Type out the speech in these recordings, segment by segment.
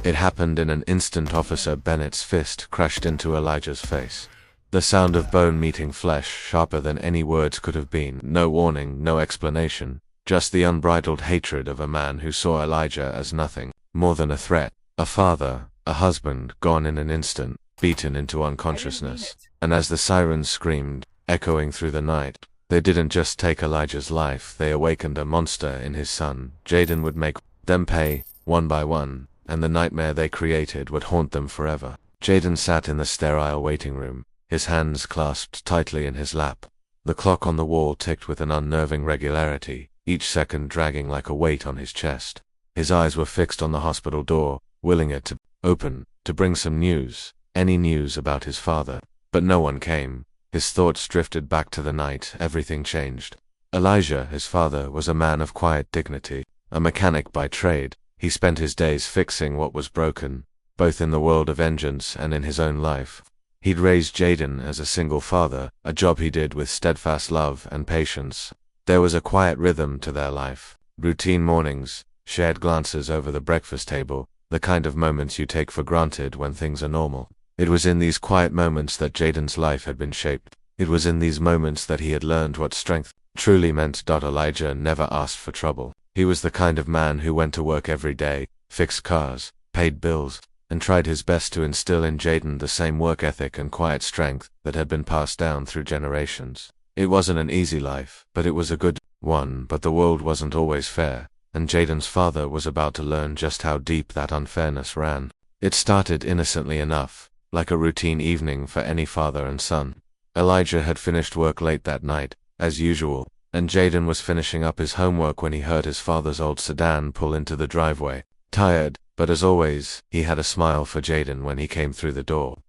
It happened in an instant. Officer Bennett's fist crashed into Elijah's face. The sound of bone meeting flesh, sharper than any words could have been. No warning, no explanation. Just the unbridled hatred of a man who saw Elijah as nothing more than a threat. A father, a husband, gone in an instant, beaten into unconsciousness. And as the sirens screamed, echoing through the night, they didn't just take Elijah's life, they awakened a monster in his son. Jayden would make them pay, one by one, and the nightmare they created would haunt them forever. Jayden sat in the sterile waiting room, his hands clasped tightly in his lap. The clock on the wall ticked with an unnerving regularity, each second dragging like a weight on his chest. His eyes were fixed on the hospital door, willing it to open, to bring some news, any news about his father. But no one came. His thoughts drifted back to the night. Everything changed. Elijah, his father, was a man of quiet dignity, a mechanic by trade. He spent his days fixing what was broken, both in the world of vengeance and in his own life. He'd raised Jayden as a single father, a job he did with steadfast love and patience. There was a quiet rhythm to their life. Routine mornings, shared glances over the breakfast table, the kind of moments you take for granted when things are normal. It was in these quiet moments that Jayden's life had been shaped. It was in these moments that he had learned what strength truly meant. Elijah never asked for trouble. He was the kind of man who went to work every day, fixed cars, paid bills, and tried his best to instill in Jayden the same work ethic and quiet strength that had been passed down through generations. It wasn't an easy life, but it was a good one. But the world wasn't always fair, and Jayden's father was about to learn just how deep that unfairness ran. It started innocently enough, like a routine evening for any father and son. Elijah had finished work late that night, as usual, and Jayden was finishing up his homework when he heard his father's old sedan pull into the driveway. Tired, but as always, he had a smile for Jayden when he came through the door.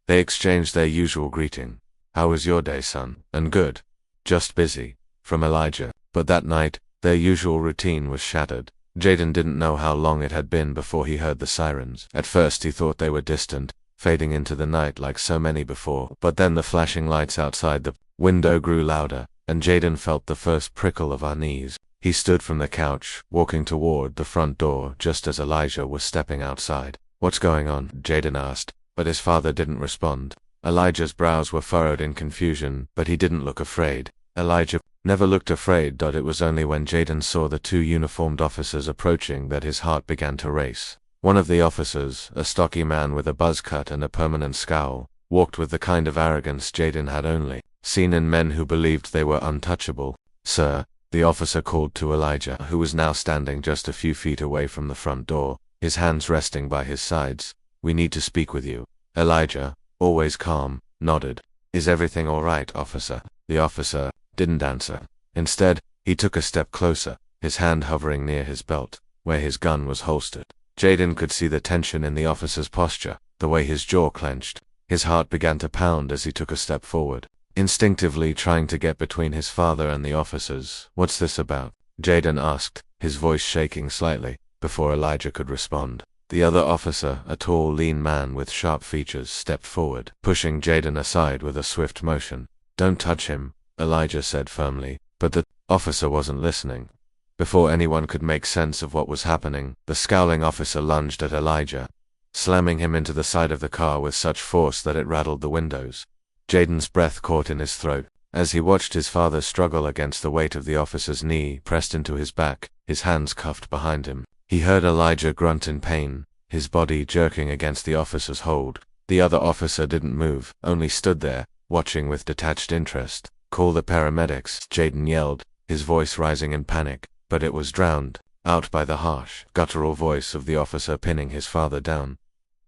They exchanged their usual greeting. "How was your day, son?" "And good. Just busy," from Elijah. But that night, their usual routine was shattered. Jayden didn't know how long it had been before he heard the sirens. At first he thought they were distant, fading into the night like so many before. But then the flashing lights outside the window grew louder, and Jayden felt the first prickle of unease. He stood from the couch, walking toward the front door just as Elijah was stepping outside. "What's going on?" Jayden asked, but his father didn't respond. Elijah's brows were furrowed in confusion, but he didn't look afraid. Elijah never looked afraid. It was only when Jayden saw the two uniformed officers approaching that his heart began to race. One of the officers, a stocky man with a buzz cut and a permanent scowl, walked with the kind of arrogance Jayden had only seen in men who believed they were untouchable. "Sir," the officer called to Elijah, who was now standing just a few feet away from the front door, his hands resting by his sides. "We need to speak with you." Elijah, always calm, nodded. "Is everything all right, officer?" The officer didn't answer. Instead, he took a step closer, his hand hovering near his belt, where his gun was holstered. Jayden could see the tension in the officer's posture, the way his jaw clenched. His heart began to pound as he took a step forward, instinctively trying to get between his father and the officers. "What's this about?" Jayden asked, his voice shaking slightly, before Elijah could respond. The other officer, a tall, lean man with sharp features, stepped forward, pushing Jayden aside with a swift motion. "Don't touch him," Elijah said firmly, but the officer wasn't listening. Before anyone could make sense of what was happening, the scowling officer lunged at Elijah, slamming him into the side of the car with such force that it rattled the windows. Jayden's breath caught in his throat. As he watched his father struggle against the weight of the officer's knee pressed into his back, his hands cuffed behind him, he heard Elijah grunt in pain, his body jerking against the officer's hold. The other officer didn't move, only stood there, watching with detached interest. "Call the paramedics," Jayden yelled, his voice rising in panic, but it was drowned out by the harsh, guttural voice of the officer pinning his father down.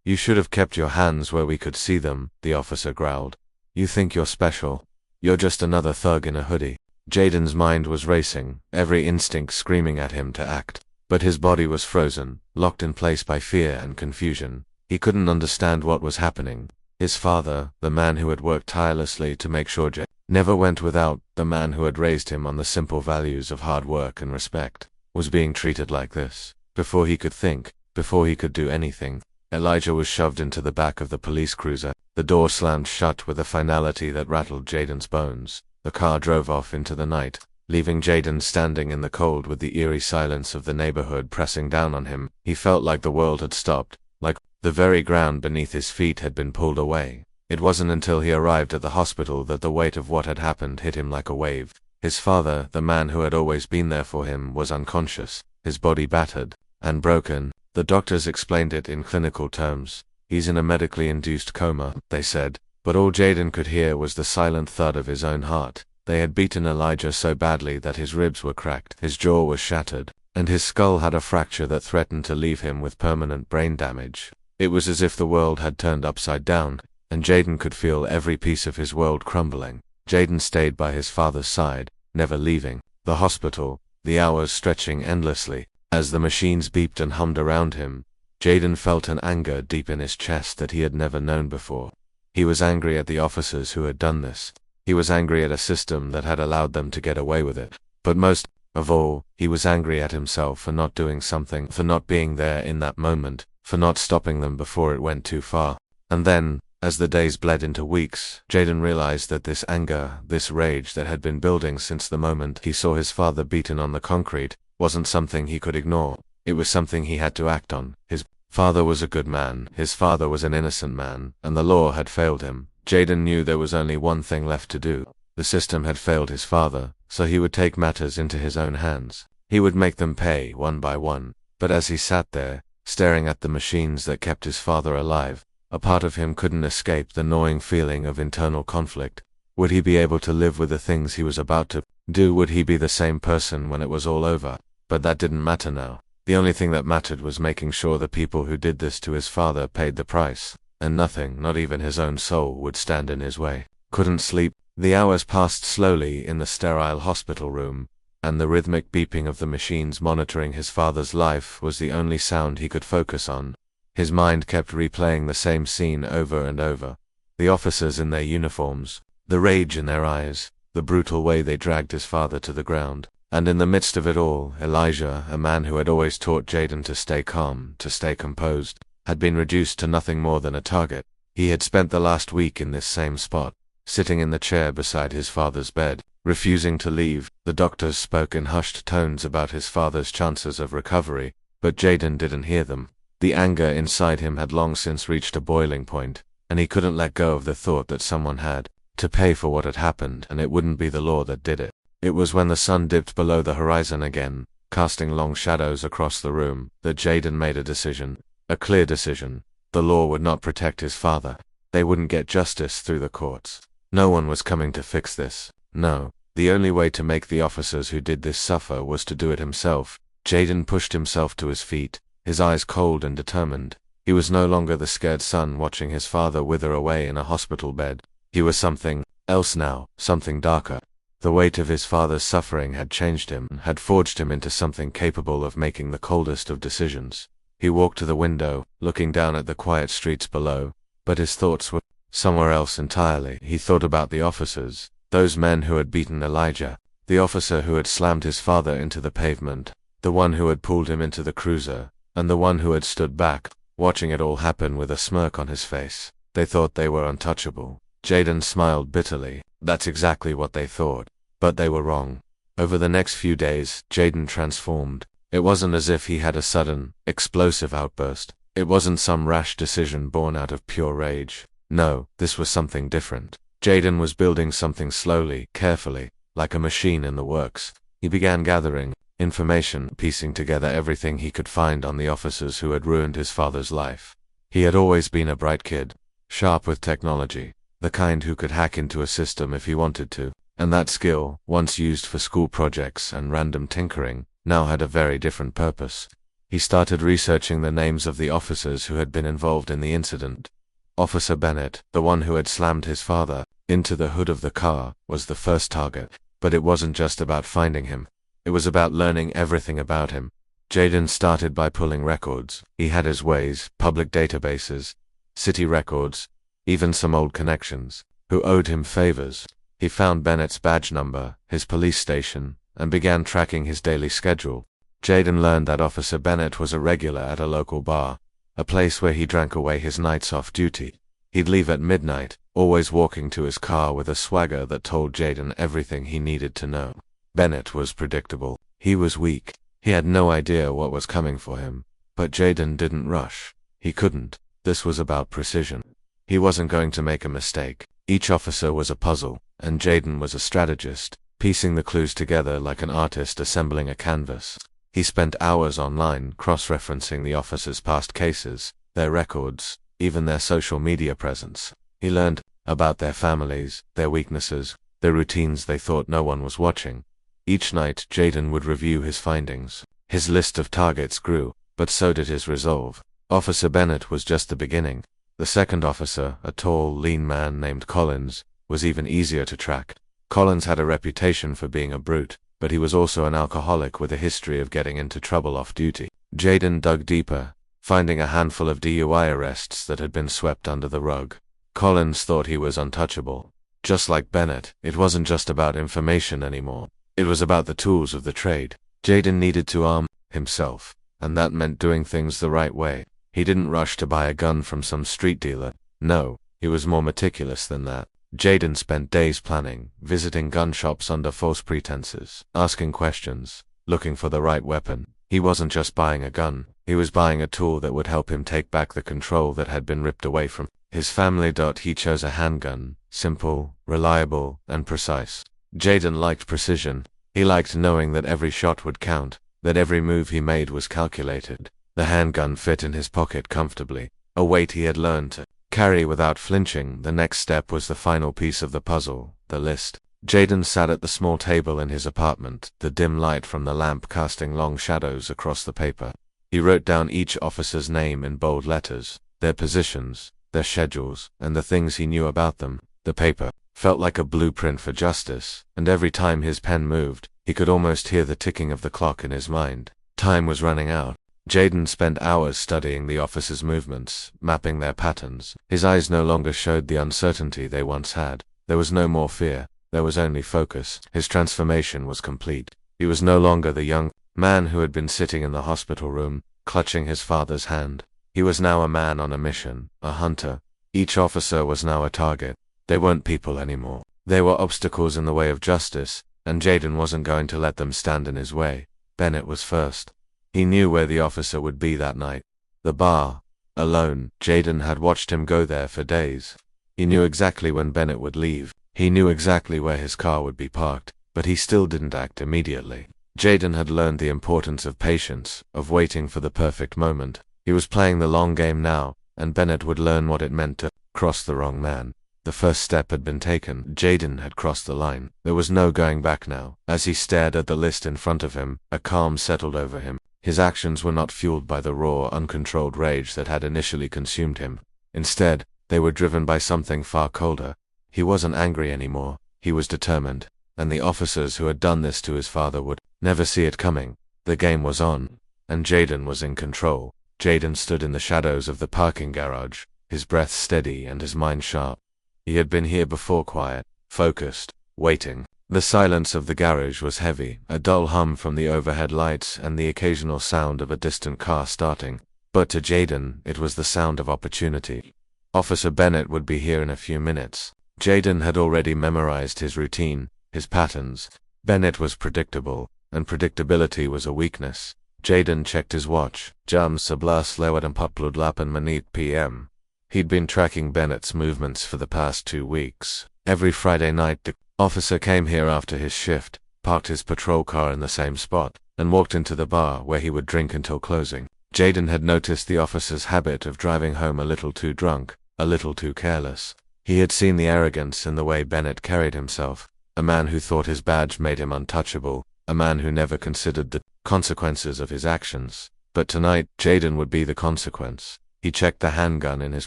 "You should have kept your hands where we could see them," the officer growled. "You think you're special? You're just another thug in a hoodie." Jayden's mind was racing, every instinct screaming at him to act, but his body was frozen, locked in place by fear and confusion. He couldn't understand what was happening. His father, the man who had worked tirelessly to make sure Jayden never went without, the man who had raised him on the simple values of hard work and respect, was being treated like this. Before he could think, before he could do anything, Elijah was shoved into the back of the police cruiser. The door slammed shut with a finality that rattled Jayden's bones. The car drove off into the night, leaving Jayden standing in the cold with the eerie silence of the neighborhood pressing down on him. He felt like the world had stopped, like the very ground beneath his feet had been pulled away. It wasn't until he arrived at the hospital that the weight of what had happened hit him like a wave. His father, the man who had always been there for him, was unconscious, his body battered and broken. The doctors explained it in clinical terms. "He's in a medically induced coma," they said, but all Jayden could hear was the silent thud of his own heart. They had beaten Elijah so badly that his ribs were cracked, his jaw was shattered, and his skull had a fracture that threatened to leave him with permanent brain damage. It was as if the world had turned upside down, and Jayden could feel every piece of his world crumbling. Jayden stayed by his father's side, never leaving the hospital, the hours stretching endlessly. As the machines beeped and hummed around him, Jayden felt an anger deep in his chest that he had never known before. He was angry at the officers who had done this. He was angry at a system that had allowed them to get away with it. But most of all, he was angry at himself for not doing something, for not being there in that moment, for not stopping them before it went too far. And then, as the days bled into weeks, Jayden realized that this anger, this rage that had been building since the moment he saw his father beaten on the concrete, wasn't something he could ignore. It was something he had to act on. His father was a good man, his father was an innocent man, and the law had failed him. Jayden knew there was only one thing left to do. The system had failed his father, so he would take matters into his own hands. He would make them pay, one by one. But as he sat there, staring at the machines that kept his father alive, a part of him couldn't escape the gnawing feeling of internal conflict. Would he be able to live with the things he was about to do? Would he be the same person when it was all over? But that didn't matter now. The only thing that mattered was making sure the people who did this to his father paid the price, and nothing, not even his own soul, would stand in his way. Couldn't sleep. The hours passed slowly in the sterile hospital room, and the rhythmic beeping of the machines monitoring his father's life was the only sound he could focus on. His mind kept replaying the same scene over and over. The officers in their uniforms, the rage in their eyes, the brutal way they dragged his father to the ground. And in the midst of it all, Elijah, a man who had always taught Jayden to stay calm, to stay composed, had been reduced to nothing more than a target. He had spent the last week in this same spot, sitting in the chair beside his father's bed, refusing to leave. The doctors spoke in hushed tones about his father's chances of recovery, but Jayden didn't hear them. The anger inside him had long since reached a boiling point, and he couldn't let go of the thought that someone had to pay for what had happened, and it wouldn't be the law that did it. It was when the sun dipped below the horizon again, casting long shadows across the room, that Jayden made a decision, a clear decision. The law would not protect his father. They wouldn't get justice through the courts. No one was coming to fix this. No, the only way to make the officers who did this suffer was to do it himself. Jayden pushed himself to his feet, his eyes cold and determined. He was no longer the scared son watching his father wither away in a hospital bed. He was something else now, something darker. The weight of his father's suffering had changed him, had forged him into something capable of making the coldest of decisions. He walked to the window, looking down at the quiet streets below, but his thoughts were somewhere else entirely. He thought about the officers, those men who had beaten Elijah, the officer who had slammed his father into the pavement, the one who had pulled him into the cruiser, and the one who had stood back, watching it all happen with a smirk on his face. They thought they were untouchable. Jayden smiled bitterly. That's exactly what they thought. But they were wrong. Over the next few days, Jayden transformed. It wasn't as if he had a sudden, explosive outburst. It wasn't some rash decision born out of pure rage. No, this was something different. Jayden was building something slowly, carefully, like a machine in the works. He began gathering information, piecing together everything he could find on the officers who had ruined his father's life. He had always been a bright kid, sharp with technology, the kind who could hack into a system if he wanted to, and that skill, once used for school projects and random tinkering, now had a very different purpose. He started researching the names of the officers who had been involved in the incident. Officer Bennett, the one who had slammed his father into the hood of the car, was the first target. But it wasn't just about finding him. It was about learning everything about him. Jayden started by pulling records. He had his ways, public databases, city records, even some old connections, who owed him favors. He found Bennett's badge number, his police station, and began tracking his daily schedule. Jayden learned that Officer Bennett was a regular at a local bar, a place where he drank away his nights off duty. He'd leave at midnight, always walking to his car with a swagger that told Jayden everything he needed to know. Bennett was predictable. He was weak. He had no idea what was coming for him. But Jayden didn't rush. He couldn't. This was about precision. He wasn't going to make a mistake. Each officer was a puzzle, and Jayden was a strategist, piecing the clues together like an artist assembling a canvas. He spent hours online cross-referencing the officers' past cases, their records, even their social media presence. He learned about their families, their weaknesses, their routines they thought no one was watching. Each night, Jayden would review his findings. His list of targets grew, but so did his resolve. Officer Bennett was just the beginning. The second officer, a tall, lean man named Collins, was even easier to track. Collins had a reputation for being a brute, but he was also an alcoholic with a history of getting into trouble off duty. Jayden dug deeper, finding a handful of DUI arrests that had been swept under the rug. Collins thought he was untouchable. Just like Bennett, it wasn't just about information anymore. It was about the tools of the trade. Jayden needed to arm himself, and that meant doing things the right way. He didn't rush to buy a gun from some street dealer. No, he was more meticulous than that. Jayden spent days planning, visiting gun shops under false pretenses, asking questions, looking for the right weapon. He wasn't just buying a gun, he was buying a tool that would help him take back the control that had been ripped away from his family. He chose a handgun, simple, reliable, and precise. Jayden liked precision. He liked knowing that every shot would count, that every move he made was calculated. The handgun fit in his pocket comfortably, a weight he had learned to carry without flinching. The next step was the final piece of the puzzle, the list. Jayden sat at the small table in his apartment, the dim light from the lamp casting long shadows across the paper. He wrote down each officer's name in bold letters, their positions, their schedules, and the things he knew about them. The paper felt like a blueprint for justice, and every time his pen moved, he could almost hear the ticking of the clock in his mind. Time was running out. Jayden spent hours studying the officers' movements, mapping their patterns. His eyes no longer showed the uncertainty they once had. There was no more fear. There was only focus. His transformation was complete. He was no longer the young man who had been sitting in the hospital room, clutching his father's hand. He was now a man on a mission, a hunter. Each officer was now a target. They weren't people anymore. They were obstacles in the way of justice, and Jayden wasn't going to let them stand in his way. Bennett was first. He knew where the officer would be that night. The bar. Alone, Jayden had watched him go there for days. He knew exactly when Bennett would leave. He knew exactly where his car would be parked, but he still didn't act immediately. Jayden had learned the importance of patience, of waiting for the perfect moment. He was playing the long game now, and Bennett would learn what it meant to cross the wrong man. The first step had been taken. Jayden had crossed the line. There was no going back now. As he stared at the list in front of him, a calm settled over him. His actions were not fueled by the raw, uncontrolled rage that had initially consumed him. Instead, they were driven by something far colder. He wasn't angry anymore. He was determined. And the officers who had done this to his father would never see it coming. The game was on, and Jayden was in control. Jayden stood in the shadows of the parking garage, his breath steady and his mind sharp. He had been here before, quiet, focused, waiting. The silence of the garage was heavy, a dull hum from the overhead lights and the occasional sound of a distant car starting. But to Jayden, it was the sound of opportunity. Officer Bennett would be here in a few minutes. Jayden had already memorized his routine, his patterns. Bennett was predictable, and predictability was a weakness. Jayden checked his watch. Jam 11:48 p.m. He'd been tracking Bennett's movements for the past 2 weeks. Every Friday night, the officer came here after his shift, parked his patrol car in the same spot, and walked into the bar where he would drink until closing. Jayden had noticed the officer's habit of driving home a little too drunk, a little too careless. He had seen the arrogance in the way Bennett carried himself, a man who thought his badge made him untouchable, a man who never considered the consequences of his actions. But tonight, Jayden would be the consequence. He checked the handgun in his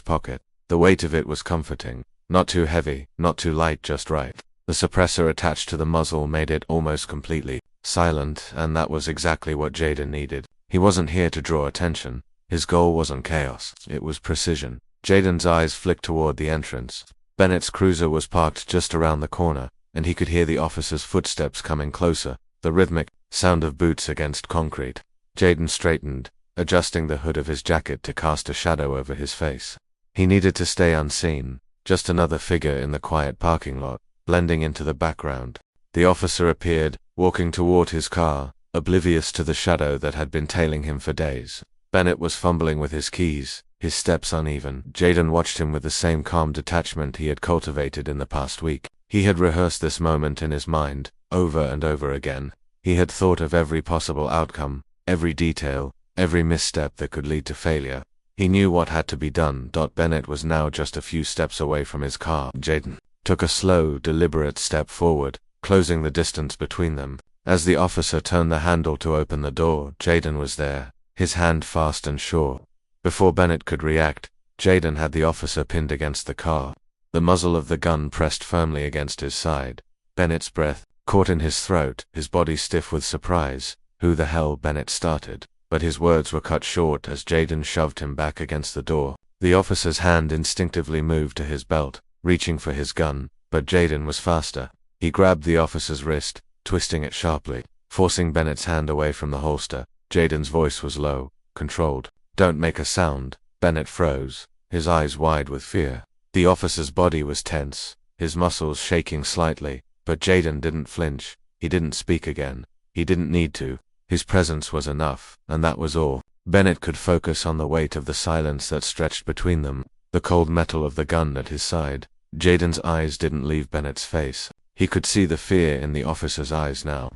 pocket. The weight of it was comforting. Not too heavy, not too light, just right. The suppressor attached to the muzzle made it almost completely silent, and that was exactly what Jayden needed. He wasn't here to draw attention. His goal wasn't chaos, it was precision. Jayden's eyes flicked toward the entrance. Bennett's cruiser was parked just around the corner, and he could hear the officer's footsteps coming closer, the rhythmic sound of boots against concrete. Jayden straightened, adjusting the hood of his jacket to cast a shadow over his face. He needed to stay unseen, just another figure in the quiet parking lot, blending into the background. The officer appeared, walking toward his car, oblivious to the shadow that had been tailing him for days. Bennett was fumbling with his keys, his steps uneven. Jayden watched him with the same calm detachment he had cultivated in the past week. He had rehearsed this moment in his mind, over and over again. He had thought of every possible outcome, every detail, every misstep that could lead to failure. He knew what had to be done. Bennett was now just a few steps away from his car. Jayden took a slow, deliberate step forward, closing the distance between them. As the officer turned the handle to open the door, Jayden was there, his hand fast and sure. Before Bennett could react, Jayden had the officer pinned against the car, the muzzle of the gun pressed firmly against his side. Bennett's breath caught in his throat, his body stiff with surprise. Who the hell? Bennett started, but his words were cut short as Jayden shoved him back against the door. The officer's hand instinctively moved to his belt, reaching for his gun, but Jayden was faster. He grabbed the officer's wrist, twisting it sharply, forcing Bennett's hand away from the holster. Jayden's voice was low, controlled. "Don't make a sound." Bennett froze, his eyes wide with fear. The officer's body was tense, his muscles shaking slightly, but Jayden didn't flinch. He didn't speak again. He didn't need to. His presence was enough, and that was all. Bennett could focus on the weight of the silence that stretched between them, the cold metal of the gun at his side. Jayden's eyes didn't leave Bennett's face. He could see the fear in the officer's eyes now.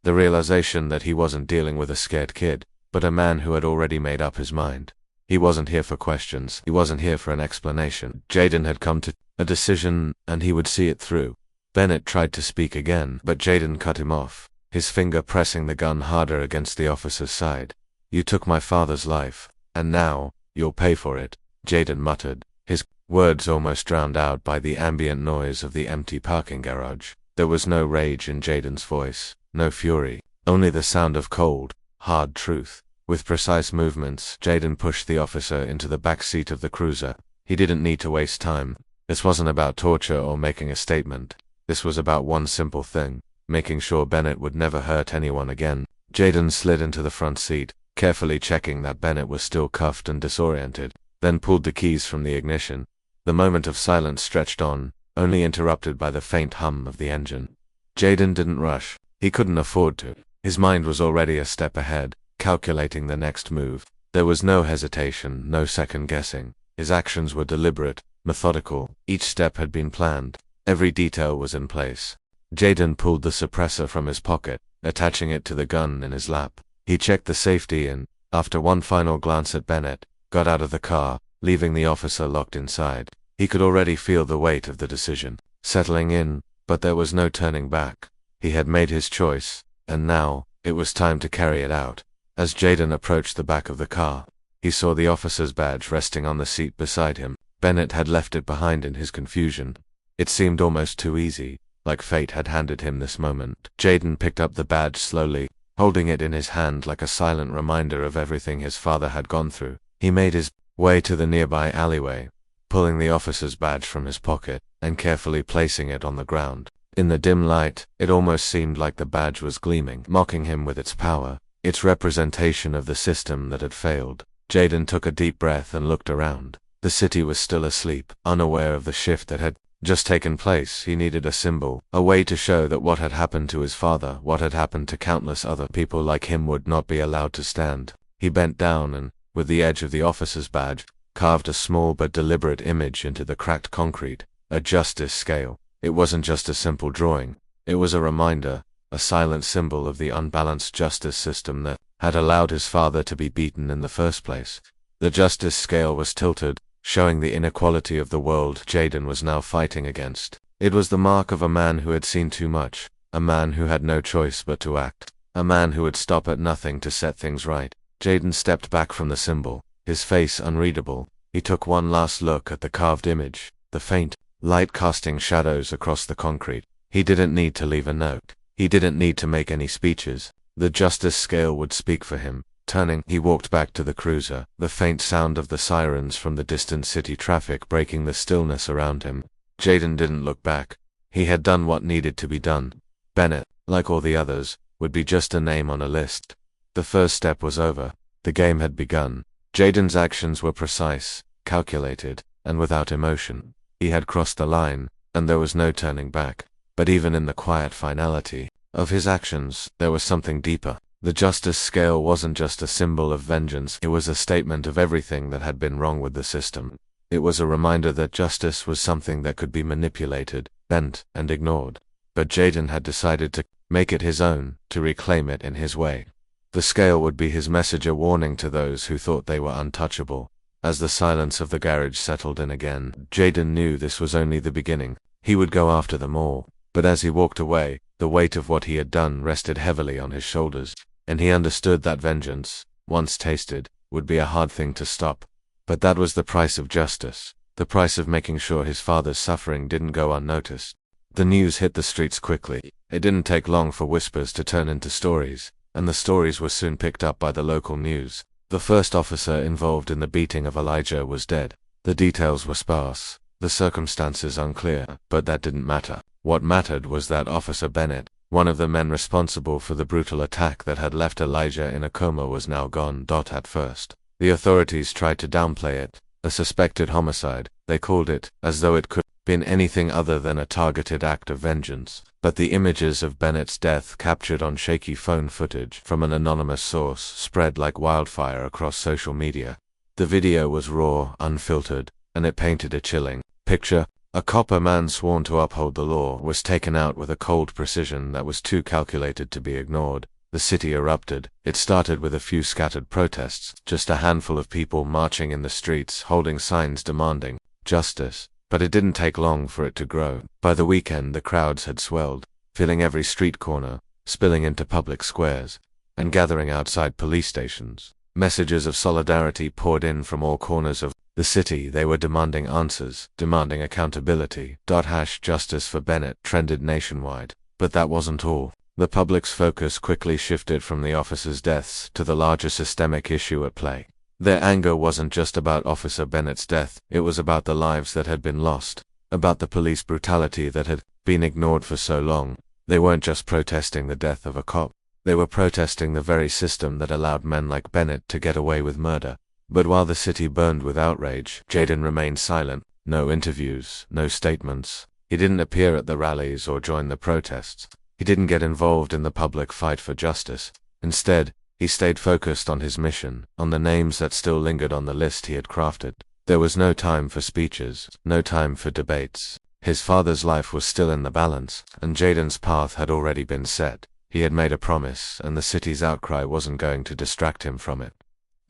The realization that he wasn't dealing with a scared kid, but a man who had already made up his mind. He wasn't here for questions. He wasn't here for an explanation. Jayden had come to a decision, and he would see it through. Bennett tried to speak again, but Jayden cut him off, his finger pressing the gun harder against the officer's side. "You took my father's life, and now, you'll pay for it," Jayden muttered, his words almost drowned out by the ambient noise of the empty parking garage. There was no rage in Jayden's voice, no fury, only the sound of cold, hard truth. With precise movements, Jayden pushed the officer into the back seat of the cruiser. He didn't need to waste time. This wasn't about torture or making a statement. This was about one simple thing, making sure Bennett would never hurt anyone again. Jayden slid into the front seat, carefully checking that Bennett was still cuffed and disoriented, then pulled the keys from the ignition. The moment of silence stretched on, only interrupted by the faint hum of the engine. Jayden didn't rush. He couldn't afford to. His mind was already a step ahead, calculating the next move. There was no hesitation, no second guessing. His actions were deliberate, methodical. Each step had been planned. Every detail was in place. Jayden pulled the suppressor from his pocket, attaching it to the gun in his lap. He checked the safety and, after one final glance at Bennett, got out of the car, leaving the officer locked inside. He could already feel the weight of the decision settling in, but there was no turning back. He had made his choice, and now, it was time to carry it out. As Jayden approached the back of the car, he saw the officer's badge resting on the seat beside him. Bennett had left it behind in his confusion. It seemed almost too easy, like fate had handed him this moment. Jayden picked up the badge slowly, holding it in his hand like a silent reminder of everything his father had gone through. He made his way to the nearby alleyway, pulling the officer's badge from his pocket, and carefully placing it on the ground. In the dim light, it almost seemed like the badge was gleaming, mocking him with its power, its representation of the system that had failed. Jayden took a deep breath and looked around. The city was still asleep, unaware of the shift that had just taken place. He needed a symbol, a way to show that what had happened to his father, what had happened to countless other people like him, would not be allowed to stand. He bent down and, with the edge of the officer's badge, carved a small but deliberate image into the cracked concrete, a justice scale. It wasn't just a simple drawing. It was a reminder, a silent symbol of the unbalanced justice system that had allowed his father to be beaten in the first place. The justice scale was tilted, showing the inequality of the world Jayden was now fighting against. It was the mark of a man who had seen too much, a man who had no choice but to act, a man who would stop at nothing to set things right. Jayden stepped back from the symbol, his face unreadable. He took one last look at the carved image, the faint light casting shadows across the concrete. He didn't need to leave a note. He didn't need to make any speeches. The justice scale would speak for him. Turning, he walked back to the cruiser, the faint sound of the sirens from the distant city traffic breaking the stillness around him. Jayden didn't look back. He had done what needed to be done. Bennett, like all the others, would be just a name on a list. The first step was over. The game had begun. Jayden's actions were precise, calculated, and without emotion. He had crossed the line, and there was no turning back. But even in the quiet finality of his actions, there was something deeper. The justice scale wasn't just a symbol of vengeance, it was a statement of everything that had been wrong with the system. It was a reminder that justice was something that could be manipulated, bent, and ignored. But Jayden had decided to make it his own, to reclaim it in his way. The scale would be his message, a warning to those who thought they were untouchable. As the silence of the garage settled in again, Jayden knew this was only the beginning. He would go after them all. But as he walked away, the weight of what he had done rested heavily on his shoulders, and he understood that vengeance, once tasted, would be a hard thing to stop. But that was the price of justice, the price of making sure his father's suffering didn't go unnoticed. The news hit the streets quickly. It didn't take long for whispers to turn into stories, and the stories were soon picked up by the local news. The first officer involved in the beating of Elijah was dead. The details were sparse, the circumstances unclear, but that didn't matter. What mattered was that Officer Bennett, one of the men responsible for the brutal attack that had left Elijah in a coma, was now gone. At first, the authorities tried to downplay it. A suspected homicide, they called it, as though it could have been anything other than a targeted act of vengeance. But the images of Bennett's death, captured on shaky phone footage from an anonymous source, spread like wildfire across social media. The video was raw, unfiltered, and it painted a chilling picture. A copper man sworn to uphold the law was taken out with a cold precision that was too calculated to be ignored. The city erupted. It started with a few scattered protests, just a handful of people marching in the streets, holding signs demanding justice. But it didn't take long for it to grow. By the weekend, the crowds had swelled, filling every street corner, spilling into public squares, and gathering outside police stations. Messages of solidarity poured in from all corners of the city. They were demanding answers, demanding accountability. Justice for Bennett trended nationwide. But that wasn't all. The public's focus quickly shifted from the officers' deaths to the larger systemic issue at play. Their anger wasn't just about Officer Bennett's death, it was about the lives that had been lost, about the police brutality that had been ignored for so long. They weren't just protesting the death of a cop, they were protesting the very system that allowed men like Bennett to get away with murder. But while the city burned with outrage, Jayden remained silent. No interviews, no statements. He didn't appear at the rallies or join the protests. He didn't get involved in the public fight for justice. Instead, he stayed focused on his mission, on the names that still lingered on the list he had crafted. There was no time for speeches, no time for debates. His father's life was still in the balance, and Jayden's path had already been set. He had made a promise, and the city's outcry wasn't going to distract him from it.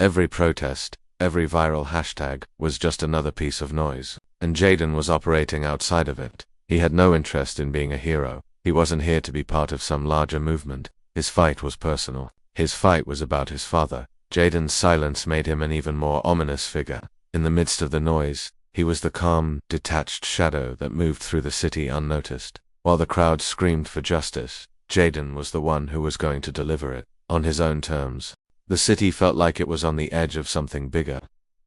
Every protest, every viral hashtag, was just another piece of noise, and Jayden was operating outside of it. He had no interest in being a hero. He wasn't here to be part of some larger movement. His fight was personal. His fight was about his father. Jayden's silence made him an even more ominous figure. In the midst of the noise, he was the calm, detached shadow that moved through the city unnoticed. While the crowd screamed for justice, Jayden was the one who was going to deliver it, on his own terms. The city felt like it was on the edge of something bigger.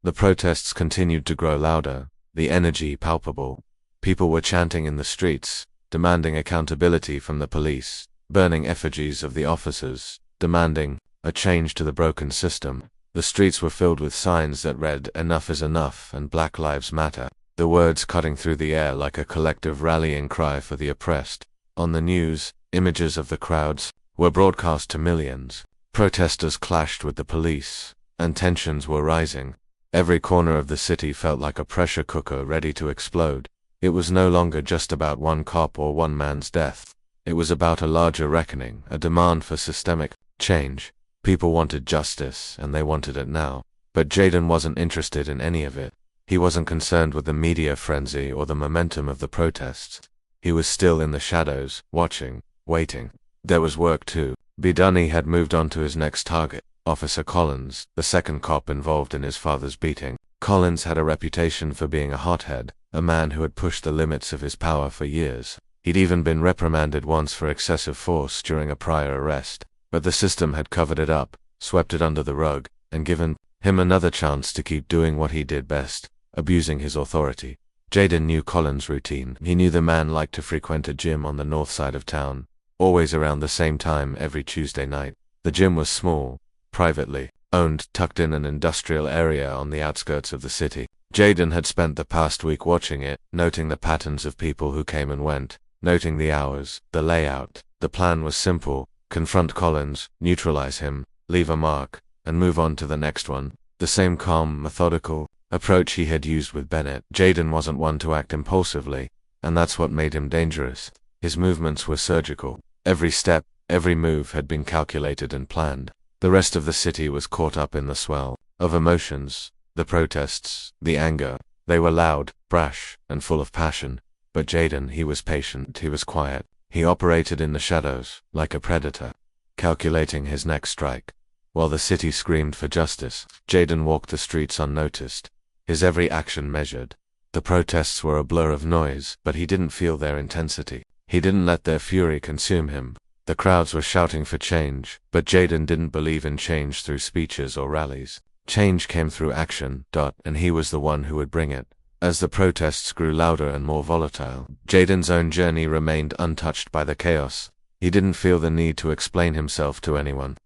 The protests continued to grow louder, the energy palpable. People were chanting in the streets, demanding accountability from the police, burning effigies of the officers, demanding a change to the broken system. The streets were filled with signs that read, "Enough is enough" and "Black Lives Matter," the words cutting through the air like a collective rallying cry for the oppressed. On the news, images of the crowds were broadcast to millions. Protesters clashed with the police, and tensions were rising. Every corner of the city felt like a pressure cooker ready to explode. It was no longer just about one cop or one man's death. It was about a larger reckoning, a demand for systemic change. People wanted justice, and they wanted it now. But Jayden wasn't interested in any of it. He wasn't concerned with the media frenzy or the momentum of the protests. He was still in the shadows, watching, waiting. There was work too. Bidani had moved on to his next target, Officer Collins, the second cop involved in his father's beating. Collins had a reputation for being a hothead, a man who had pushed the limits of his power for years. He'd even been reprimanded once for excessive force during a prior arrest. But the system had covered it up, swept it under the rug, and given him another chance to keep doing what he did best, abusing his authority. Jayden knew Collins' routine. He knew the man liked to frequent a gym on the north side of town, always around the same time every Tuesday night. The gym was small, privately owned, tucked in an industrial area on the outskirts of the city. Jayden had spent the past week watching it, noting the patterns of people who came and went, noting the hours, the layout. The plan was simple: Confront Collins, neutralize him, leave a mark, and move on to the next one. The same calm, methodical approach he had used with Bennett. Jayden wasn't one to act impulsively, and that's what made him dangerous. His movements were surgical. Every step, every move had been calculated and planned. The rest of the city was caught up in the swell of emotions, the protests, the anger. They were loud, brash, and full of passion. But Jayden, he was patient, he was quiet. He operated in the shadows, like a predator, calculating his next strike. While the city screamed for justice, Jayden walked the streets unnoticed, his every action measured. The protests were a blur of noise, but he didn't feel their intensity. He didn't let their fury consume him. The crowds were shouting for change, but Jayden didn't believe in change through speeches or rallies. Change came through action, and he was the one who would bring it. As the protests grew louder and more volatile, Jayden's own journey remained untouched by the chaos. He didn't feel the need to explain himself to anyone.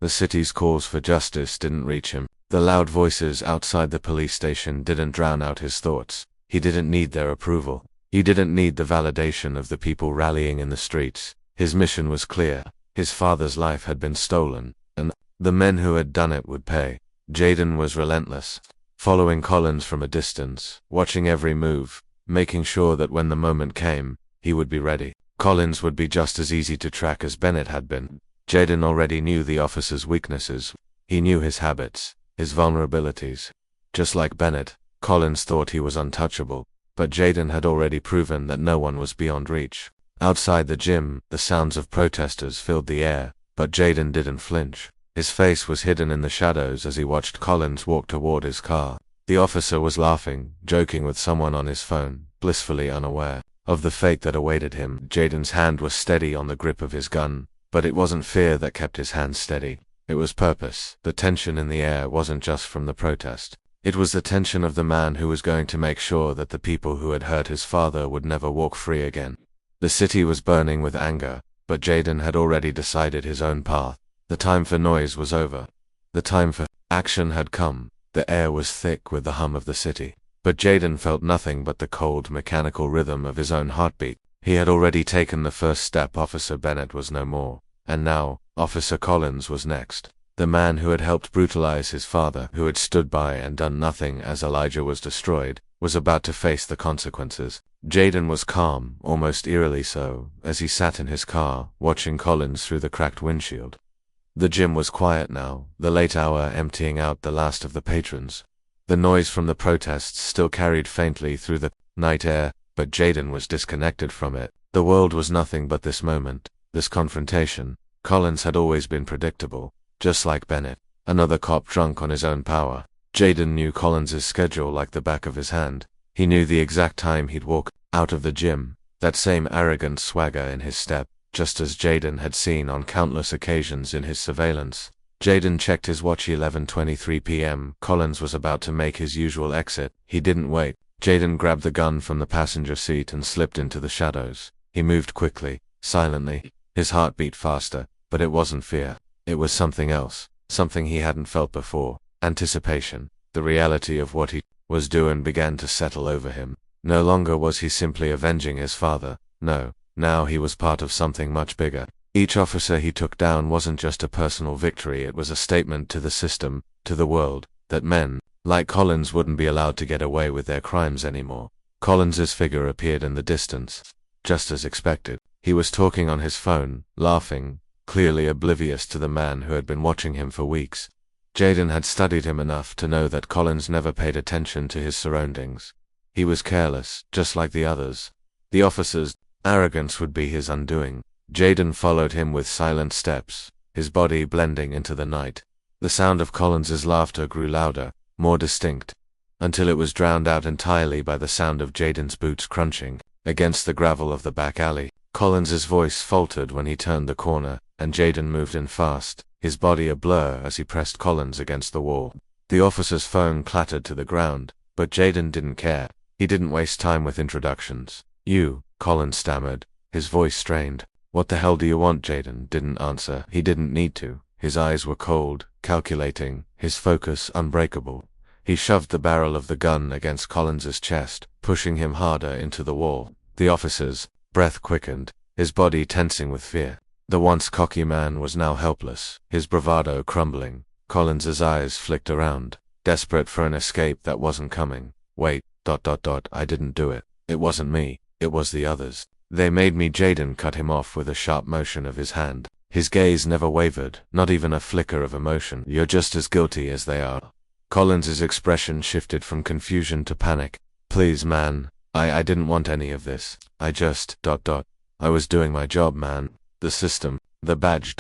The city's calls for justice didn't reach him. The loud voices outside the police station didn't drown out his thoughts. He didn't need their approval. He didn't need the validation of the people rallying in the streets. His mission was clear. His father's life had been stolen, and the men who had done it would pay. Jayden was relentless, following Collins from a distance, watching every move, making sure that when the moment came, he would be ready. Collins would be just as easy to track as Bennett had been. Jayden already knew the officer's weaknesses. He knew his habits, his vulnerabilities. Just like Bennett, Collins thought he was untouchable, but Jayden had already proven that no one was beyond reach. Outside the gym, the sounds of protesters filled the air, but Jayden didn't flinch. His face was hidden in the shadows as he watched Collins walk toward his car. The officer was laughing, joking with someone on his phone, blissfully unaware of the fate that awaited him. Jayden's hand was steady on the grip of his gun, but it wasn't fear that kept his hand steady. It was purpose. The tension in the air wasn't just from the protest. It was the tension of the man who was going to make sure that the people who had hurt his father would never walk free again. The city was burning with anger, but Jayden had already decided his own path. The time for noise was over. The time for action had come. The air was thick with the hum of the city. But Jayden felt nothing but the cold, mechanical rhythm of his own heartbeat. He had already taken the first step. Officer Bennett was no more. And now, Officer Collins was next. The man who had helped brutalize his father, who had stood by and done nothing as Elijah was destroyed, was about to face the consequences. Jayden was calm, almost eerily so, as he sat in his car, watching Collins through the cracked windshield. The gym was quiet now, the late hour emptying out the last of the patrons. The noise from the protests still carried faintly through the night air, but Jayden was disconnected from it. The world was nothing but this moment, this confrontation. Collins had always been predictable, just like Bennett, another cop drunk on his own power. Jayden knew Collins's schedule like the back of his hand. He knew the exact time he'd walk out of the gym, that same arrogant swagger in his step, just as Jayden had seen on countless occasions in his surveillance. Jayden checked his watch. 11:23 p.m. Collins was about to make his usual exit. He didn't wait. Jayden grabbed the gun from the passenger seat and slipped into the shadows. He moved quickly, silently. His heart beat faster, but it wasn't fear. It was something else, something he hadn't felt before. Anticipation. The reality of what he was doing began to settle over him. No longer was he simply avenging his father. No, now he was part of something much bigger. Each officer he took down wasn't just a personal victory, it was a statement to the system, to the world, that men, like Collins, wouldn't be allowed to get away with their crimes anymore. Collins's figure appeared in the distance. Just as expected, he was talking on his phone, laughing, clearly oblivious to the man who had been watching him for weeks. Jayden had studied him enough to know that Collins never paid attention to his surroundings. He was careless, just like the others. The officer's arrogance would be his undoing. Jayden followed him with silent steps, his body blending into the night. The sound of Collins's laughter grew louder, more distinct, until it was drowned out entirely by the sound of Jayden's boots crunching against the gravel of the back alley. Collins's voice faltered when he turned the corner, and Jayden moved in fast, his body a blur as he pressed Collins against the wall. The officer's phone clattered to the ground, but Jayden didn't care. He didn't waste time with introductions. "You," Collins stammered, his voice strained. "What the hell do you want?" Jayden didn't answer. He didn't need to. His eyes were cold, calculating, his focus unbreakable. He shoved the barrel of the gun against Collins's chest, pushing him harder into the wall. The officer's breath quickened, his body tensing with fear. The once cocky man was now helpless, his bravado crumbling. Collins's eyes flicked around, desperate for an escape that wasn't coming. Wait, I didn't do it. It wasn't me. It was the others. They made me. Jayden cut him off with a sharp motion of his hand. His gaze never wavered, not even a flicker of emotion. You're just as guilty as they are. Collins's expression shifted from confusion to panic. Please, man. I didn't want any of this. I just, I was doing my job, man. The system, the badge,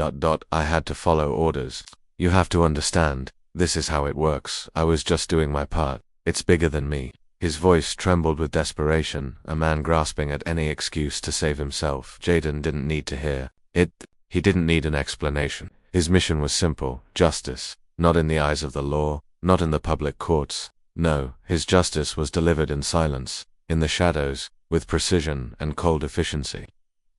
I had to follow orders. You have to understand, this is how it works. I was just doing my part. It's bigger than me. His voice trembled with desperation, a man grasping at any excuse to save himself. Jayden didn't need to hear it. He didn't need an explanation. His mission was simple: justice. Not in the eyes of the law, not in the public courts. No, his justice was delivered in silence, in the shadows, with precision and cold efficiency.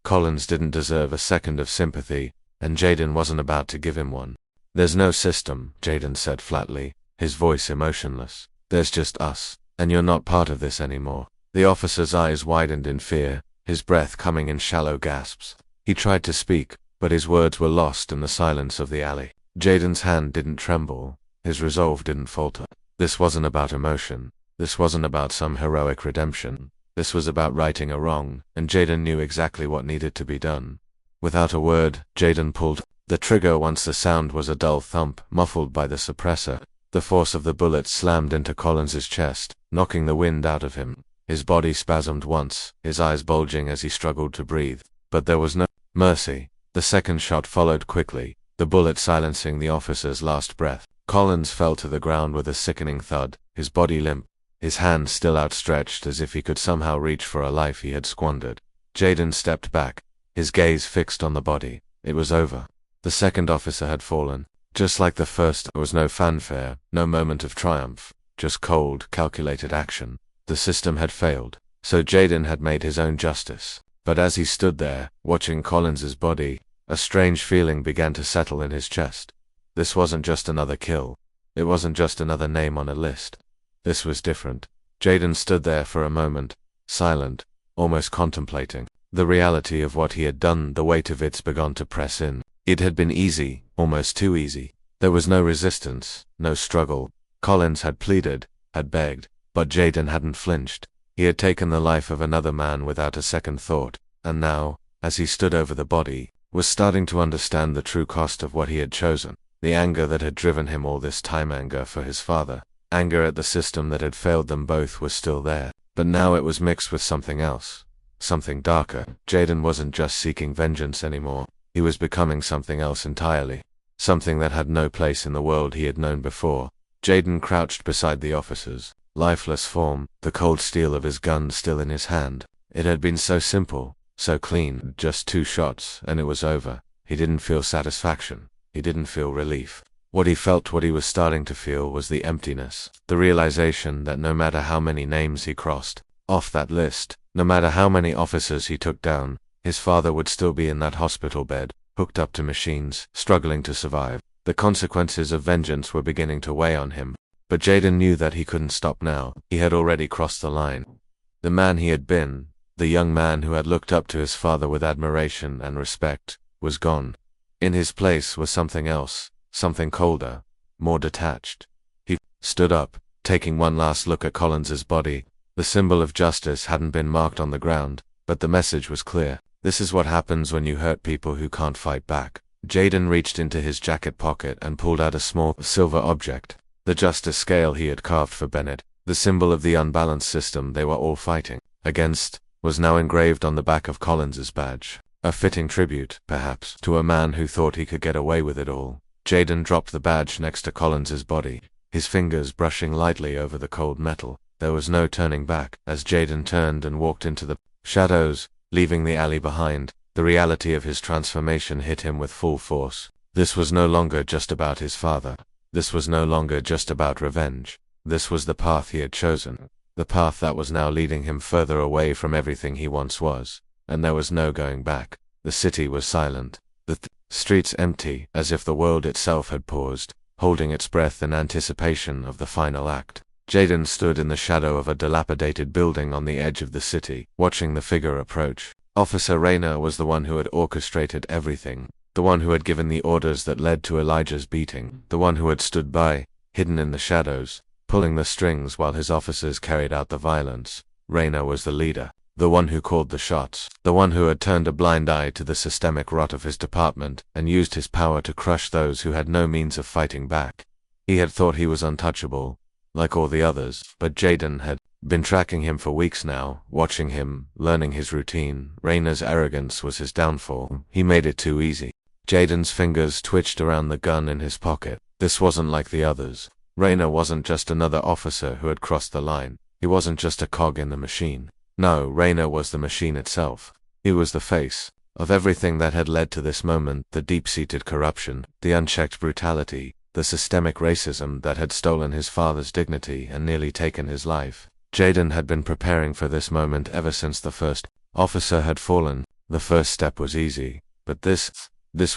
Collins didn't deserve a second of sympathy, and Jayden wasn't about to give him one. There's no system, Jayden said flatly, his voice emotionless. There's just us, and you're not part of this anymore. The officer's eyes widened in fear, his breath coming in shallow gasps. He tried to speak, but his words were lost in the silence of the alley. Jayden's hand didn't tremble, his resolve didn't falter. This wasn't about emotion. This wasn't about some heroic redemption. This was about righting a wrong, and Jayden knew exactly what needed to be done. Without a word, Jayden pulled the trigger once the sound was a dull thump, muffled by the suppressor. The force of the bullet slammed into Collins's chest, knocking the wind out of him. His body spasmed once, his eyes bulging as he struggled to breathe. But there was no mercy. The second shot followed quickly, the bullet silencing the officer's last breath. Collins fell to the ground with a sickening thud, his body limp, his hand still outstretched as if he could somehow reach for a life he had squandered. Jayden stepped back, his gaze fixed on the body. It was over. The second officer had fallen. Just like the first, there was no fanfare, no moment of triumph, just cold, calculated action. The system had failed, so Jayden had made his own justice. But as he stood there, watching Collins's body, a strange feeling began to settle in his chest. This wasn't just another kill. It wasn't just another name on a list. This was different. Jayden stood there for a moment, silent, almost contemplating. The reality of what he had done, the weight of it's begun to press in. It had been easy, almost too easy. There was no resistance, no struggle. Collins had pleaded, had begged, but Jayden hadn't flinched. He had taken the life of another man without a second thought, and now, as he stood over the body, was starting to understand the true cost of what he had chosen. The anger that had driven him all this time, anger for his father, anger at the system that had failed them both, was still there. But now it was mixed with something else, something darker. Jayden wasn't just seeking vengeance anymore. He was becoming something else entirely. Something that had no place in the world he had known before. Jayden crouched beside the officer's lifeless form, the cold steel of his gun still in his hand. It had been so simple, so clean, just 2 shots, and it was over. He didn't feel satisfaction. He didn't feel relief. What he felt, what he was starting to feel, was the emptiness. The realization that no matter how many names he crossed off that list, no matter how many officers he took down, his father would still be in that hospital bed, hooked up to machines, struggling to survive. The consequences of vengeance were beginning to weigh on him. But Jayden knew that he couldn't stop now. He had already crossed the line. The man he had been, the young man who had looked up to his father with admiration and respect, was gone. In his place was something else, something colder, more detached. He stood up, taking one last look at Collins's body. The symbol of justice hadn't been marked on the ground, but the message was clear. This is what happens when you hurt people who can't fight back. Jayden reached into his jacket pocket and pulled out a small silver object. The justice scale he had carved for Bennett, the symbol of the unbalanced system they were all fighting against, was now engraved on the back of Collins's badge. A fitting tribute, perhaps, to a man who thought he could get away with it all. Jayden dropped the badge next to Collins's body, his fingers brushing lightly over the cold metal. There was no turning back. As Jayden turned and walked into the shadows, leaving the alley behind, the reality of his transformation hit him with full force. This was no longer just about his father. This was no longer just about revenge. This was the path he had chosen. The path that was now leading him further away from everything he once was. And there was no going back. The city was silent. The streets empty, as if the world itself had paused, holding its breath in anticipation of the final act. Jayden stood in the shadow of a dilapidated building on the edge of the city, watching the figure approach. Officer Rayner was the one who had orchestrated everything, the one who had given the orders that led to Elijah's beating, the one who had stood by, hidden in the shadows, pulling the strings while his officers carried out the violence. Rayner was the leader, the one who called the shots, the one who had turned a blind eye to the systemic rot of his department and used his power to crush those who had no means of fighting back. He had thought he was untouchable, like all the others, but Jayden had been tracking him for weeks now, watching him, learning his routine. Rayner's arrogance was his downfall. He made it too easy. Jayden's fingers twitched around the gun in his pocket. This wasn't like the others. Rayner wasn't just another officer who had crossed the line. He wasn't just a cog in the machine. No, Rayner was the machine itself. He was the face of everything that had led to this moment, the deep-seated corruption, the unchecked brutality, the systemic racism that had stolen his father's dignity and nearly taken his life. Jayden had been preparing for this moment ever since the first officer had fallen. The first step was easy, but this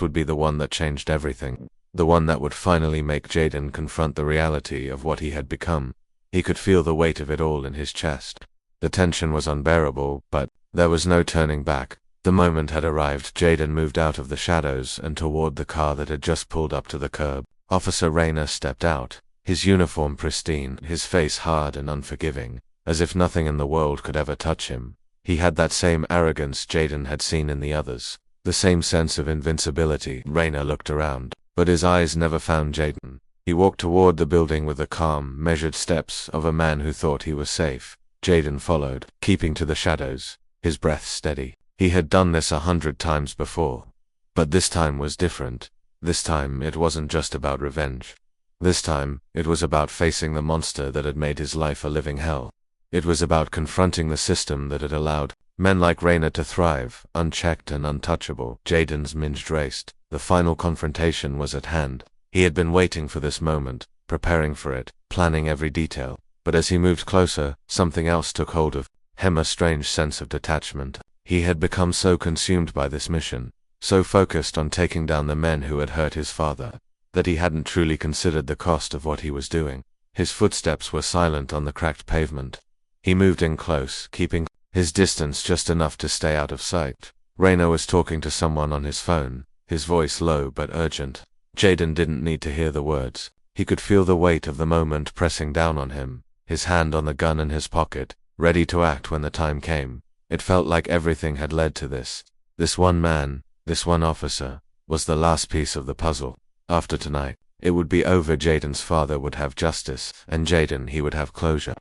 would be the one that changed everything. The one that would finally make Jayden confront the reality of what he had become. He could feel the weight of it all in his chest. The tension was unbearable, but there was no turning back. The moment had arrived. Jayden moved out of the shadows and toward the car that had just pulled up to the curb. Officer Rayner stepped out, his uniform pristine, his face hard and unforgiving, as if nothing in the world could ever touch him. He had that same arrogance Jayden had seen in the others, the same sense of invincibility. Rayner looked around, but his eyes never found Jayden. He walked toward the building with the calm, measured steps of a man who thought he was safe. Jayden followed, keeping to the shadows, his breath steady. He had done this 100 times before. But this time was different. This time it wasn't just about revenge. This time, it was about facing the monster that had made his life a living hell. It was about confronting the system that had allowed men like Rayner to thrive, unchecked and untouchable. Jayden's mind raced. The final confrontation was at hand. He had been waiting for this moment, preparing for it, planning every detail. But as he moved closer, something else took hold of him, a strange sense of detachment. He had become so consumed by this mission, so focused on taking down the men who had hurt his father, that he hadn't truly considered the cost of what he was doing. His footsteps were silent on the cracked pavement. He moved in close, keeping his distance just enough to stay out of sight. Rayner was talking to someone on his phone, his voice low but urgent. Jayden didn't need to hear the words. He could feel the weight of the moment pressing down on him, his hand on the gun in his pocket, ready to act when the time came. It felt like everything had led to this. This one man, this one officer, was the last piece of the puzzle. After tonight, it would be over. Jayden's father would have justice, and Jayden, he would have closure.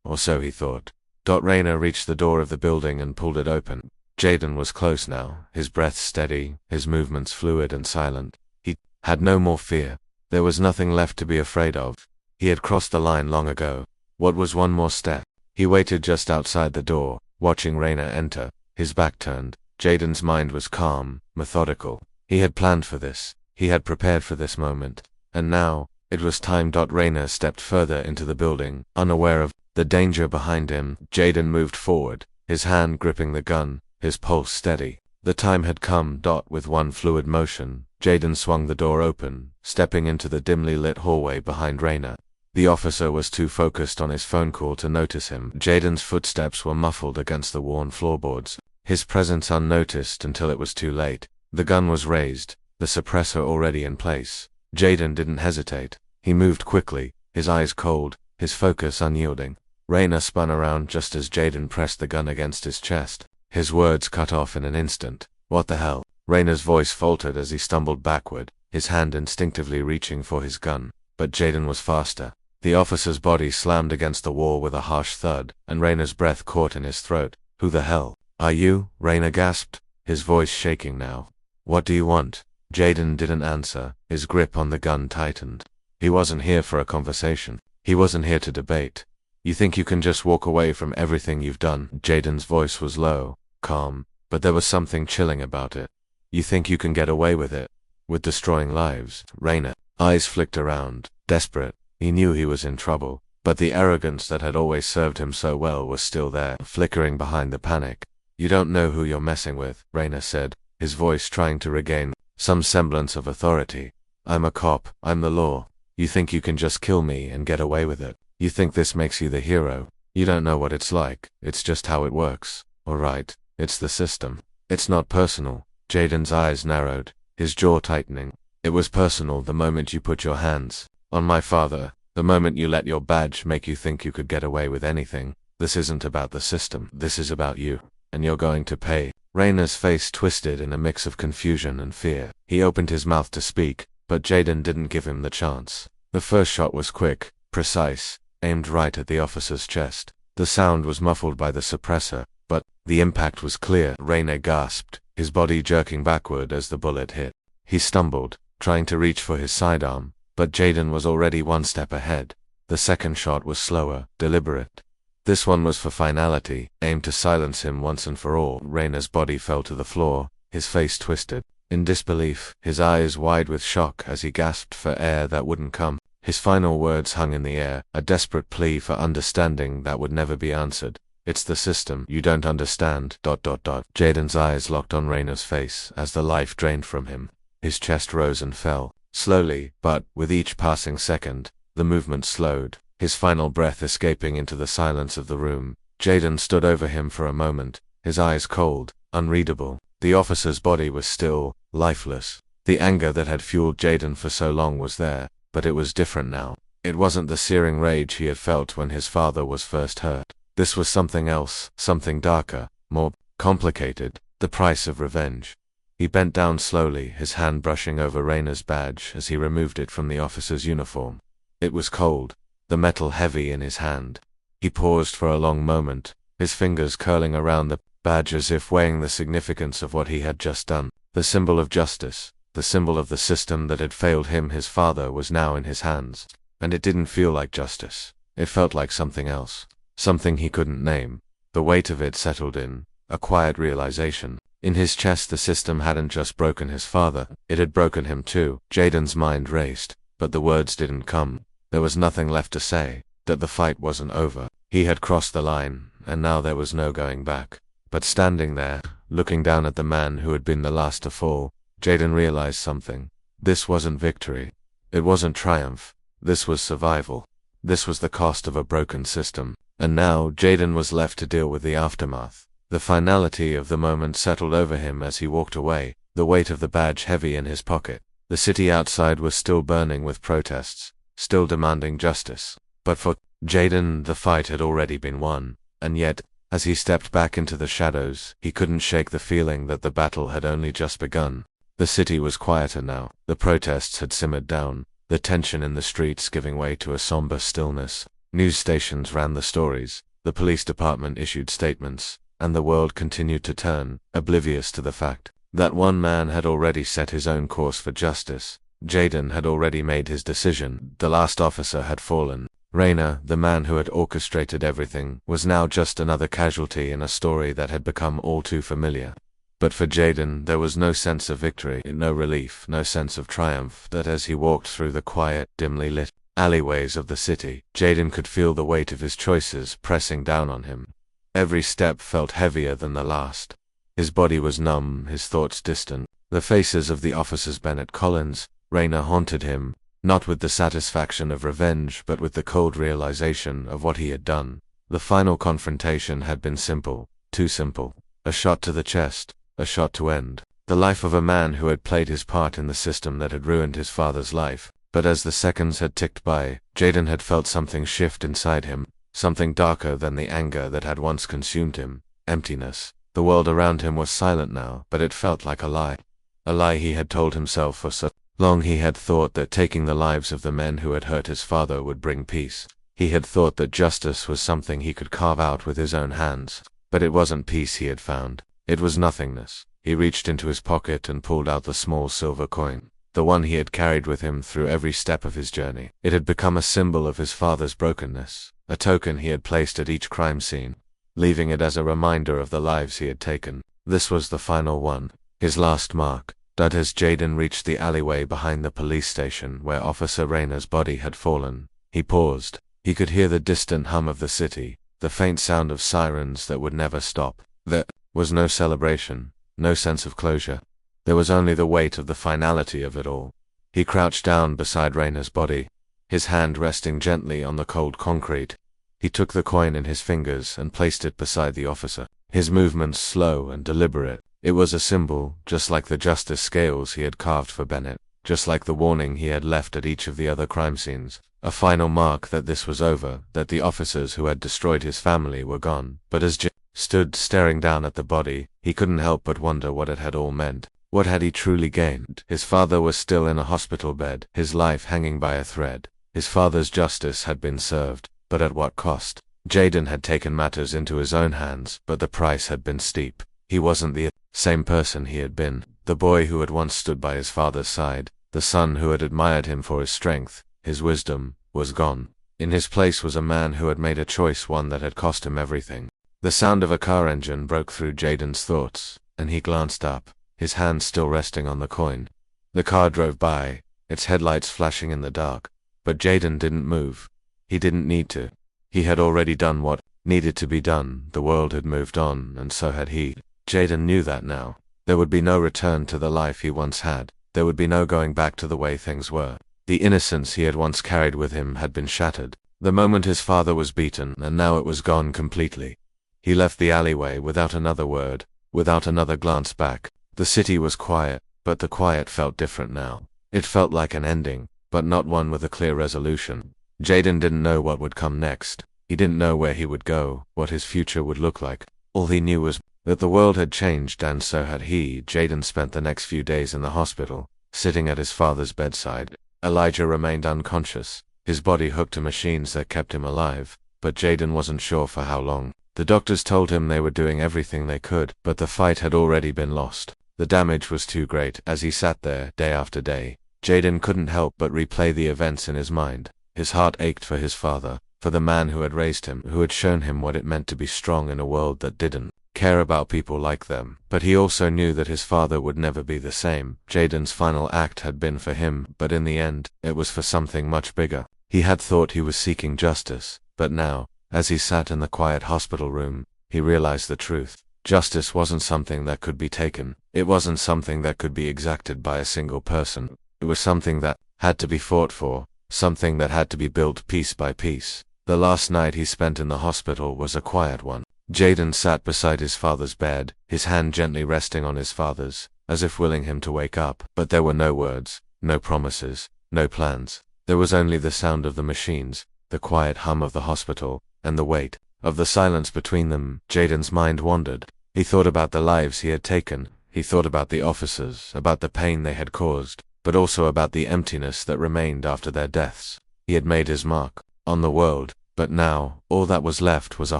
Or so he thought. Rayner reached the door of the building and pulled it open. Jayden was close now, his breath steady, his movements fluid and silent. He had no more fear. There was nothing left to be afraid of. He had crossed the line long ago. What was one more step? He waited just outside the door, watching Rayner enter, his back turned. Jayden's mind was calm, methodical. He had planned for this. He had prepared for this moment. And now, it was time. Rayner stepped further into the building, unaware of the danger behind him. Jayden moved forward, his hand gripping the gun, his pulse steady. The time had come. With one fluid motion, Jayden swung the door open, stepping into the dimly lit hallway behind Rayner. The officer was too focused on his phone call to notice him. Jayden's footsteps were muffled against the worn floorboards, his presence unnoticed until it was too late. The gun was raised, the suppressor already in place. Jayden didn't hesitate. He moved quickly, his eyes cold, his focus unyielding. Rayner spun around just as Jayden pressed the gun against his chest. His words cut off in an instant. What the hell? Rayner's voice faltered as he stumbled backward, his hand instinctively reaching for his gun. But Jayden was faster. The officer's body slammed against the wall with a harsh thud, and Rayner's breath caught in his throat. Who the hell are you? Rayner gasped, his voice shaking now. What do you want? Jayden didn't answer, his grip on the gun tightened. He wasn't here for a conversation. He wasn't here to debate. You think you can just walk away from everything you've done? Jayden's voice was low, calm, but there was something chilling about it. You think you can get away with it? With destroying lives? Rayner's eyes flicked around, desperate. He knew he was in trouble, but the arrogance that had always served him so well was still there, flickering behind the panic. You don't know who you're messing with, Rayner said, his voice trying to regain some semblance of authority. I'm a cop, I'm the law. You think you can just kill me and get away with it? You think this makes you the hero? You don't know what it's like. It's just how it works. All right, It's the system. It's not personal. Jayden's eyes narrowed, his jaw tightening. It was personal the moment you put your hands on my father, the moment you let your badge make you think you could get away with anything. This isn't about the system. This is about you. And you're going to pay. Rayner's face twisted in a mix of confusion and fear. He opened his mouth to speak, but Jayden didn't give him the chance. The first shot was quick, precise, aimed right at the officer's chest. The sound was muffled by the suppressor, but the impact was clear. Rayner gasped, his body jerking backward as the bullet hit. He stumbled, trying to reach for his sidearm, but Jayden was already one step ahead. The second shot was slower, deliberate. This one was for finality, aimed to silence him once and for all. Rayner's body fell to the floor, his face twisted in disbelief, his eyes wide with shock as he gasped for air that wouldn't come. His final words hung in the air, a desperate plea for understanding that would never be answered. It's the system. You don't understand. ... Jayden's eyes locked on Rayner's face as the life drained from him. His chest rose and fell, slowly, but with each passing second, the movement slowed, his final breath escaping into the silence of the room. Jayden stood over him for a moment, his eyes cold, unreadable. The officer's body was still, lifeless. The anger that had fueled Jayden for so long was there, but it was different now. It wasn't the searing rage he had felt when his father was first hurt. This was something else, something darker, more complicated, the price of revenge. He bent down slowly, his hand brushing over Rayner's badge as he removed it from the officer's uniform. It was cold, the metal heavy in his hand. He paused for a long moment, his fingers curling around the badge as if weighing the significance of what he had just done. The symbol of justice, the symbol of the system that had failed him, his father, was now in his hands. And it didn't feel like justice. It felt like something else. Something he couldn't name. The weight of it settled in, a quiet realization. In his chest, the system hadn't just broken his father, it had broken him too. Jayden's mind raced, but the words didn't come. There was nothing left to say, that the fight wasn't over. He had crossed the line, and now there was no going back. But standing there, looking down at the man who had been the last to fall, Jayden realized something. This wasn't victory. It wasn't triumph. This was survival. This was the cost of a broken system. And now, Jayden was left to deal with the aftermath. The finality of the moment settled over him as he walked away, the weight of the badge heavy in his pocket. The city outside was still burning with protests, still demanding justice. But for Jayden, the fight had already been won. And yet, as he stepped back into the shadows, he couldn't shake the feeling that the battle had only just begun. The city was quieter now. The protests had simmered down, the tension in the streets giving way to a somber stillness. News stations ran the stories, the police department issued statements, and the world continued to turn, oblivious to the fact that one man had already set his own course for justice. Jayden had already made his decision. The last officer had fallen. Rayner, the man who had orchestrated everything, was now just another casualty in a story that had become all too familiar. But for Jayden, there was no sense of victory, no relief, no sense of triumph. That as he walked through the quiet, dimly lit alleyways of the city, Jayden could feel the weight of his choices pressing down on him. Every step felt heavier than the last. His body was numb, his thoughts distant. The faces of the officers Bennett, Collins, Rayner haunted him, not with the satisfaction of revenge but with the cold realization of what he had done. The final confrontation had been simple, too simple. A shot to the chest, a shot to end the life of a man who had played his part in the system that had ruined his father's life. But as the seconds had ticked by, Jayden had felt something shift inside him, something darker than the anger that had once consumed him. Emptiness. The world around him was silent now, but it felt like a lie. A lie he had told himself for so long. He had thought that taking the lives of the men who had hurt his father would bring peace. He had thought that justice was something he could carve out with his own hands. But it wasn't peace he had found. It was nothingness. He reached into his pocket and pulled out the small silver coin, the one he had carried with him through every step of his journey. It had become a symbol of his father's brokenness, a token he had placed at each crime scene, leaving it as a reminder of the lives he had taken. This was the final one, his last mark. But as Jayden reached the alleyway behind the police station where Officer Rayner's body had fallen, he paused. He could hear the distant hum of the city, the faint sound of sirens that would never stop. There was no celebration, no sense of closure. There was only the weight of the finality of it all. He crouched down beside Rayner's body, his hand resting gently on the cold concrete. He took the coin in his fingers and placed it beside the officer. his movements slow and deliberate. It was a symbol, just like the justice scales he had carved for Bennett, just like the warning he had left at each of the other crime scenes. A final mark that this was over, that the officers who had destroyed his family were gone. But as Jayden stood staring down at the body, he couldn't help but wonder what it had all meant. What had he truly gained? His father was still in a hospital bed, his life hanging by a thread. His father's justice had been served, but at what cost? Jayden had taken matters into his own hands, but the price had been steep. He wasn't the same person he had been, the boy who had once stood by his father's side, the son who had admired him for his strength, his wisdom, was gone. In his place was a man who had made a choice, one that had cost him everything. The sound of a car engine broke through Jayden's thoughts, and he glanced up, his hand still resting on the coin. The car drove by, its headlights flashing in the dark, but Jayden didn't move. He didn't need to. He had already done what needed to be done. The world had moved on, and so had he. Jayden knew that now. There would be no return to the life he once had. There would be no going back to the way things were. The innocence he had once carried with him had been shattered. The moment his father was beaten, and now it was gone completely. He left the alleyway without another word, without another glance back. The city was quiet, but the quiet felt different now. It felt like an ending, but not one with a clear resolution. Jayden didn't know what would come next. He didn't know where he would go, what his future would look like. All he knew was that the world had changed, and so had he. Jayden spent the next few days in the hospital, sitting at his father's bedside. Elijah remained unconscious, his body hooked to machines that kept him alive, but Jayden wasn't sure for how long. The doctors told him they were doing everything they could, but the fight had already been lost. The damage was too great. As he sat there, day after day, Jayden couldn't help but replay the events in his mind. His heart ached for his father, for the man who had raised him, who had shown him what it meant to be strong in a world that didn't care about people like them. But he also knew that his father would never be the same. Jayden's final act had been for him, but in the end, it was for something much bigger. He had thought he was seeking justice, but now, as he sat in the quiet hospital room, he realized the truth. Justice wasn't something that could be taken. It wasn't something that could be exacted by a single person. It was something that had to be fought for, something that had to be built piece by piece. The last night he spent in the hospital was a quiet one. Jayden sat beside his father's bed, his hand gently resting on his father's, as if willing him to wake up. But there were no words, no promises, no plans. There was only the sound of the machines, the quiet hum of the hospital, and the weight of the silence between them. Jayden's mind wandered. He thought about the lives he had taken. He thought about the officers, about the pain they had caused, but also about the emptiness that remained after their deaths. He had made his mark on the world, but now, all that was left was a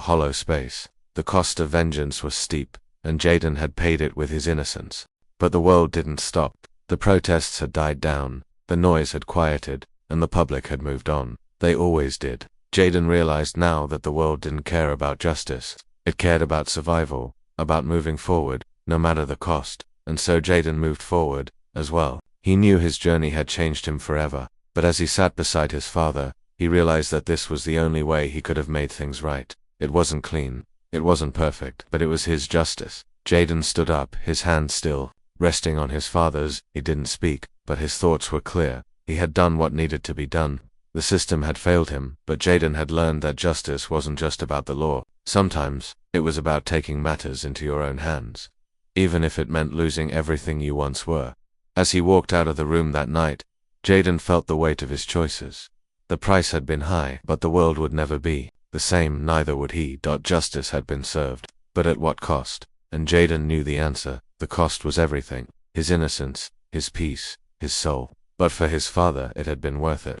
hollow space. The cost of vengeance was steep, and Jayden had paid it with his innocence. But the world didn't stop. The protests had died down, the noise had quieted, and the public had moved on. They always did. Jayden realized now that the world didn't care about justice. It cared about survival, about moving forward, no matter the cost. And so Jayden moved forward, as well. He knew his journey had changed him forever, but as he sat beside his father, he realized that this was the only way he could have made things right. It wasn't clean, it wasn't perfect, but it was his justice. Jayden stood up, his hand still resting on his father's. He didn't speak, but his thoughts were clear. He had done what needed to be done. The system had failed him, but Jayden had learned that justice wasn't just about the law. Sometimes, it was about taking matters into your own hands, even if it meant losing everything you once were. As he walked out of the room that night, Jayden felt the weight of his choices. The price had been high, but the world would never be the same, neither would he. Justice had been served, but at what cost? And Jayden knew the answer. The cost was everything. His innocence, his peace, his soul. But for his father, it had been worth it.